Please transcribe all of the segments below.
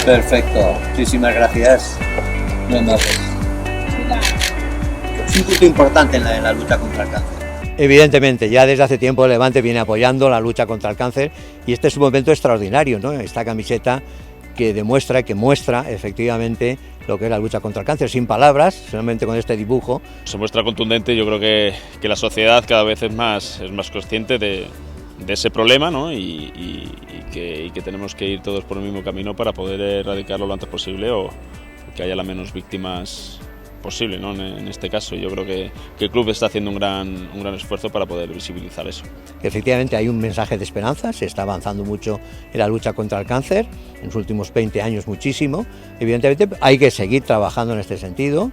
Perfecto, muchísimas gracias. Buenas noches. Es un punto importante en la lucha contra el cáncer. Evidentemente, ya desde hace tiempo el Levante viene apoyando la lucha contra el cáncer y este es un momento extraordinario, ¿no? Esta camiseta que muestra efectivamente lo que es la lucha contra el cáncer, sin palabras, solamente con este dibujo. Se muestra contundente. Yo creo que la sociedad cada vez es más consciente de ese problema, ¿no? y que tenemos que ir todos por el mismo camino para poder erradicarlo lo antes posible o que haya las menos víctimas posible, ¿no? En este caso yo creo que el club está haciendo un gran esfuerzo para poder visibilizar eso. Efectivamente hay un mensaje de esperanza, se está avanzando mucho en la lucha contra el cáncer, en los últimos 20 años muchísimo. Evidentemente hay que seguir trabajando en este sentido.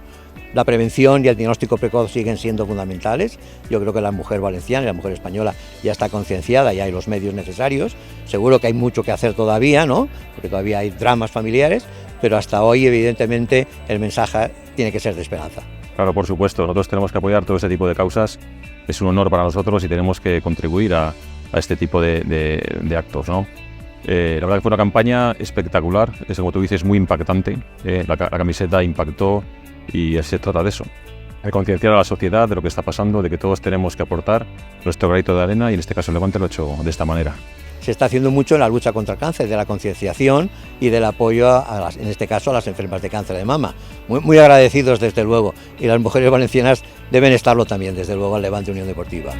La prevención y el diagnóstico precoz siguen siendo fundamentales. Yo creo que la mujer valenciana y la mujer española ya está concienciada, ya hay los medios necesarios. Seguro que hay mucho que hacer todavía, ¿no? Porque todavía hay dramas familiares, pero hasta hoy evidentemente el mensaje tiene que ser de esperanza. Claro, por supuesto, nosotros tenemos que apoyar todo este tipo de causas. Es un honor para nosotros y tenemos que contribuir a este tipo de actos, ¿no? La verdad que fue una campaña espectacular, es como tú dices, muy impactante. La camiseta impactó y se trata de eso, de concienciar a la sociedad de lo que está pasando, de que todos tenemos que aportar nuestro granito de arena y en este caso el Levante lo ha hecho de esta manera. Se está haciendo mucho en la lucha contra el cáncer, de la concienciación y del apoyo, en este caso, a las enfermas de cáncer de mama. Muy agradecidos, desde luego, y las mujeres valencianas deben estarlo también, desde luego, al Levante Unión Deportiva.